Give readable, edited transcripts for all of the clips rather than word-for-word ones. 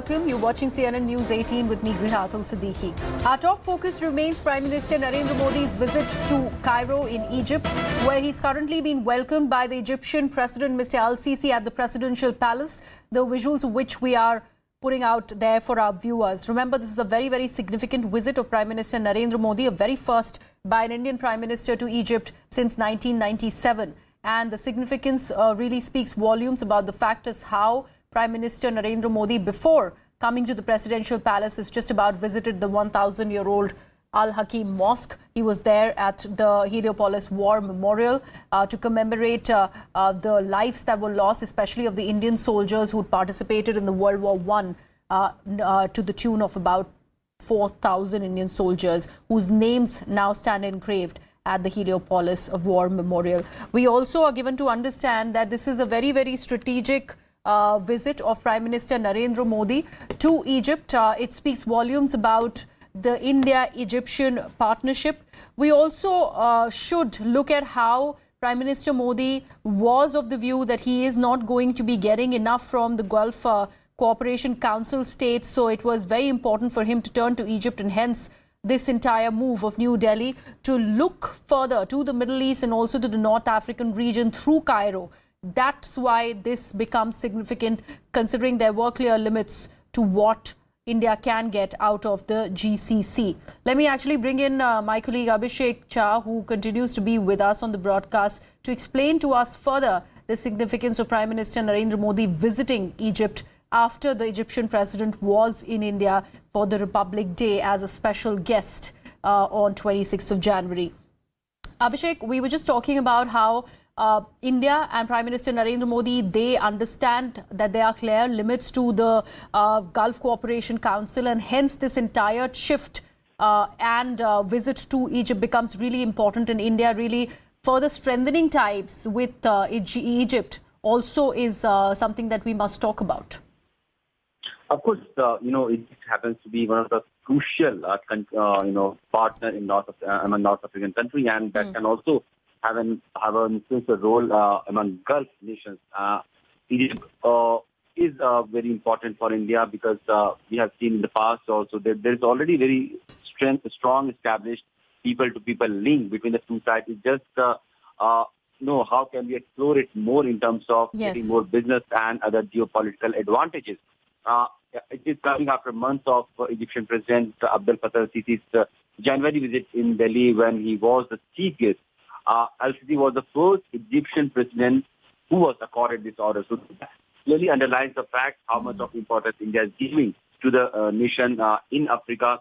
welcome. You're watching CNN News 18 with me, Grihatul Siddiqui. Our top focus remains Prime Minister Narendra Modi's visit to Cairo in Egypt, where he's currently been welcomed by the Egyptian President Mr. El-Sisi at the presidential palace, the visuals of which we are putting out there for our viewers. Remember, this is a very, very significant visit of Prime Minister Narendra Modi, a very first by an Indian Prime Minister to Egypt since 1997. And the significance really speaks volumes about the fact as how Prime Minister Narendra Modi, before coming to the presidential palace, has just about visited the 1,000-year-old Al-Hakim Mosque. He was there at the Heliopolis War Memorial to commemorate the lives that were lost, especially of the Indian soldiers who participated in the World War I, to the tune of about 4,000 Indian soldiers whose names now stand engraved at the Heliopolis of War Memorial. We also are given to understand that this is a very, very strategic visit of Prime Minister Narendra Modi to Egypt. It speaks volumes about the India-Egyptian partnership. We also should look at how Prime Minister Modi was of the view that he is not going to be getting enough from the Gulf Cooperation Council states. So it was very important for him to turn to Egypt, and hence this entire move of New Delhi to look further to the Middle East and also to the North African region through Cairo. That's why this becomes significant, considering there were clear limits to what India can get out of the GCC. Let me actually bring in my colleague Abhishek Cha, who continues to be with us on the broadcast, to explain to us further the significance of Prime Minister Narendra Modi visiting Egypt after the Egyptian president was in India for the Republic Day as a special guest on 26th of January. Abhishek, we were just talking about how India and Prime Minister Narendra Modi, they understand that there are clear limits to the Gulf Cooperation Council, and hence this entire shift and visit to Egypt becomes really important, and India really further strengthening ties with Egypt also is something that we must talk about. Of course, it happens to be one of the crucial, partner in North African country, and that can also have an influential role among Gulf nations. Egypt is very important for India because we have seen in the past also that there is already very strong established people-to-people link between the two sides. It's just how can we explore it more in terms of getting more business and other geopolitical advantages. It is coming after months of Egyptian President Abdel Fattah El-Sisi's January visit in Delhi, when he was the chief guest. El-Sisi was the first Egyptian president who was accorded this honor. So that clearly underlines the fact how much of importance India is giving to the nation in Africa.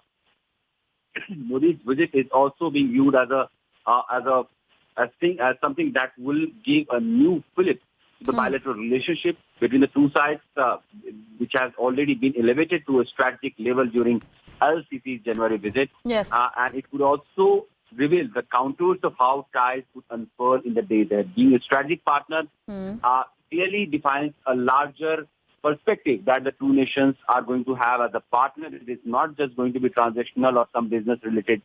Modi's visit is also being viewed as something that will give a new fillip to the bilateral relationship between the two sides, which has already been elevated to a strategic level during El-Sisi's January visit. Yes. And it could also reveal the contours of how ties would unfurl in the days ahead. Being a strategic partner clearly defines a larger perspective that the two nations are going to have as a partner. It is not just going to be transactional or some business-related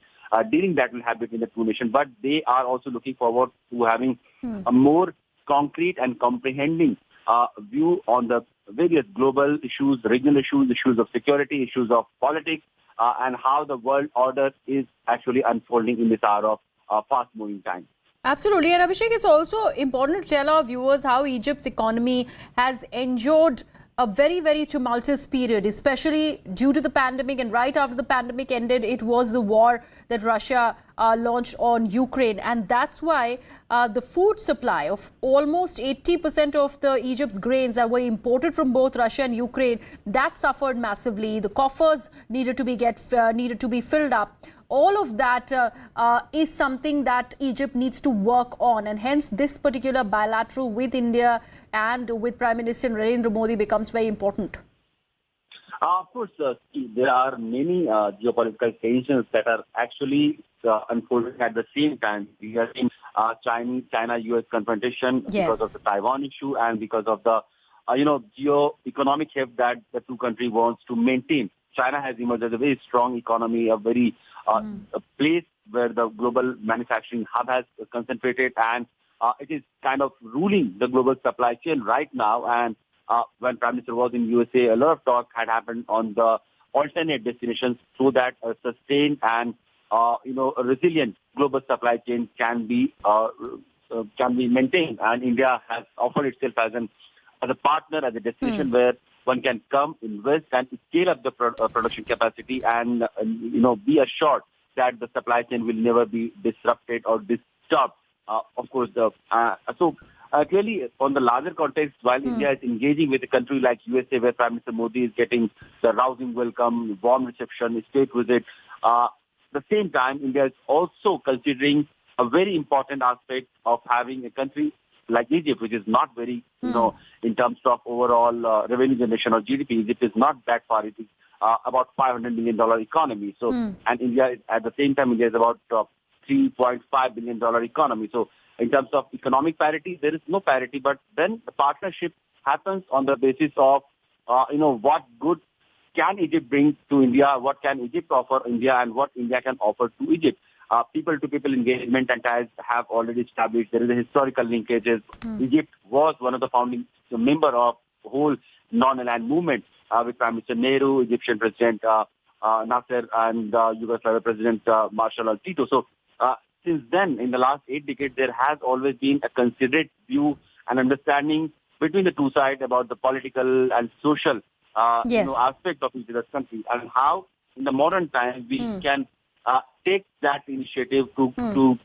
dealing that will have between the two nations, but they are also looking forward to having a more concrete and comprehending view on the various global issues, regional issues, issues of security, issues of politics, and how the world order is actually unfolding in this hour of fast-moving time. Absolutely. And Abhishek, it's also important to tell our viewers how Egypt's economy has endured a very, very tumultuous period, especially due to the pandemic. And right after the pandemic ended, it was the war that Russia launched on Ukraine. And that's why the food supply of almost 80% of the Egypt's grains that were imported from both Russia and Ukraine, that suffered massively. The coffers needed to be filled up. All of that is something that Egypt needs to work on, and hence this particular bilateral with India and with Prime Minister Narendra Modi becomes very important. Of course, there are many geopolitical tensions that are actually unfolding at the same time. We are seeing China-US confrontation because of the Taiwan issue and because of the geo-economic heft that the two countries wants to maintain. China has emerged as a very strong economy, a very a place where the global manufacturing hub has concentrated, and it is kind of ruling the global supply chain right now. And when Prime Minister was in USA, a lot of talk had happened on the alternate destinations so that a sustained and a resilient global supply chain can be maintained. And India has offered itself as a partner, as a destination where one can come, invest, and scale up the production capacity, and be assured that the supply chain will never be disrupted or disturbed. Of course, clearly, on the larger context, while India is engaging with a country like USA, where Prime Minister Modi is getting the rousing welcome, warm reception, state visit, at the same time, India is also considering a very important aspect of having a country like Egypt, which is not very, in terms of overall revenue generation or GDP. Egypt is not that far. It is about $500 million economy. So, and India is, at the same time, India is about $3.5 billion economy. So, in terms of economic parity, there is no parity, but then the partnership happens on the basis of, what good can Egypt bring to India, what can Egypt offer India, and what India can offer to Egypt. People-to-people engagement and ties have already established. There is a historical linkages. Egypt was one of the founding member of the whole non-aligned movement with Prime Minister Nehru, Egyptian President Nasser, and Yugoslavia President Marshal al-Tito. So, since then, in the last 8 decades, there has always been a considerate view and understanding between the two sides about the political and social aspect of each other's country, and how in the modern times we can take that initiative to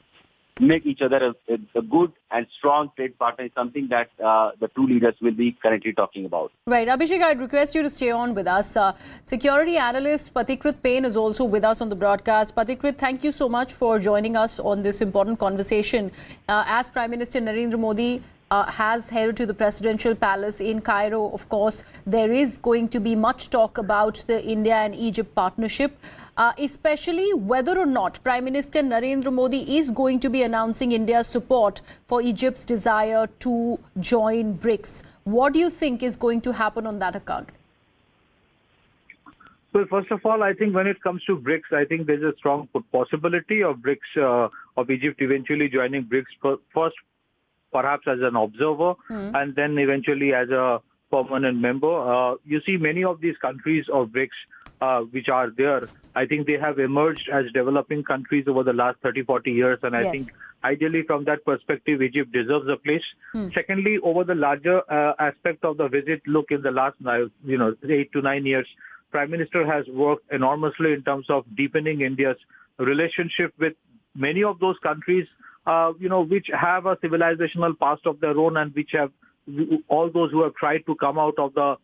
make each other a good and strong trade partner is something that the two leaders will be currently talking about. Right. Abhishek, I'd request you to stay on with us. Security analyst Patikrit Payne is also with us on the broadcast. Patikrit, thank you so much for joining us on this important conversation. As Prime Minister Narendra Modi has headed to the presidential palace in Cairo, of course, there is going to be much talk about the India and Egypt partnership. Especially whether or not Prime Minister Narendra Modi is going to be announcing India's support for Egypt's desire to join BRICS. What do you think is going to happen on that account? Well, first of all, I think when it comes to BRICS, I think there's a strong possibility of BRICS, of Egypt eventually joining BRICS first, perhaps as an observer, and then eventually as a permanent member. You see, many of these countries of BRICS, which are there, I think they have emerged as developing countries over the last 30, 40 years. And I think ideally from that perspective, Egypt deserves a place. Secondly, over the larger aspect of the visit, look, in the last 8 to 9 years, Prime Minister has worked enormously in terms of deepening India's relationship with many of those countries, which have a civilizational past of their own, and which have all those who have tried to come out of the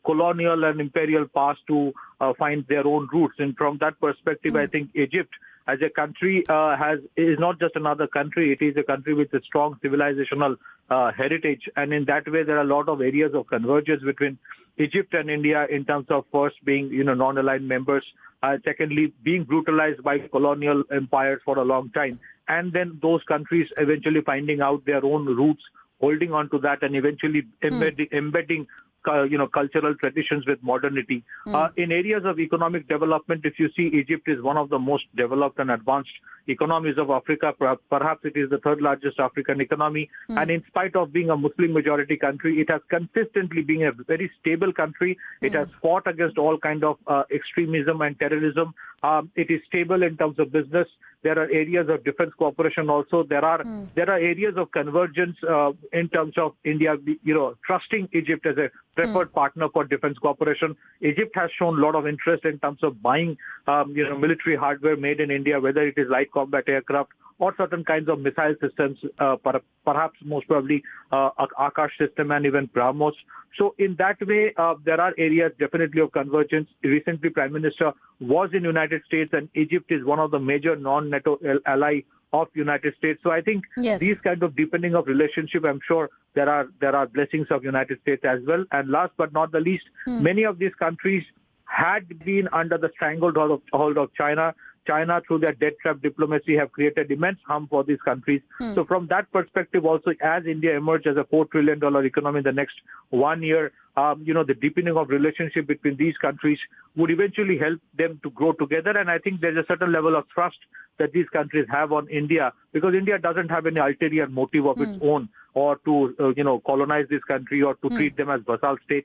colonial and imperial past to find their own roots. And from that perspective, I think Egypt as a country is not just another country. It is a country with a strong civilizational heritage. And in that way, there are a lot of areas of convergence between Egypt and India in terms of first being, non-aligned members. Secondly, being brutalized by colonial empires for a long time. And then those countries eventually finding out their own roots, holding on to that, and eventually embedding cultural traditions with modernity. In areas of economic development, if you see, Egypt is one of the most developed and advanced economies of Africa. Perhaps it is the third largest African economy. And in spite of being a Muslim majority country, it has consistently been a very stable country. It has fought against all kind of extremism and terrorism. It is stable in terms of business. There are areas of defense cooperation also. There are areas of convergence in terms of India, trusting Egypt as a preferred partner for defense cooperation. Egypt has shown a lot of interest in terms of buying, military hardware made in India, whether it is light combat aircraft or certain kinds of missile systems, perhaps most probably Akash system and even BrahMos. So in that way, there are areas definitely of convergence. Recently, Prime Minister was in United States, and Egypt is one of the major non-NATO ally of United States. So I think these kind of deepening of relationship, I'm sure there are blessings of United States as well. And last but not the least, many of these countries had been under the stranglehold of China. China, through their debt trap diplomacy, have created immense harm for these countries. So from that perspective also, as India emerges as a $4 trillion economy in the next 1 year, the deepening of relationship between these countries would eventually help them to grow together. And I think there's a certain level of trust that these countries have on India, because India doesn't have any ulterior motive of its own, or to, colonize this country or to treat them as vassal state.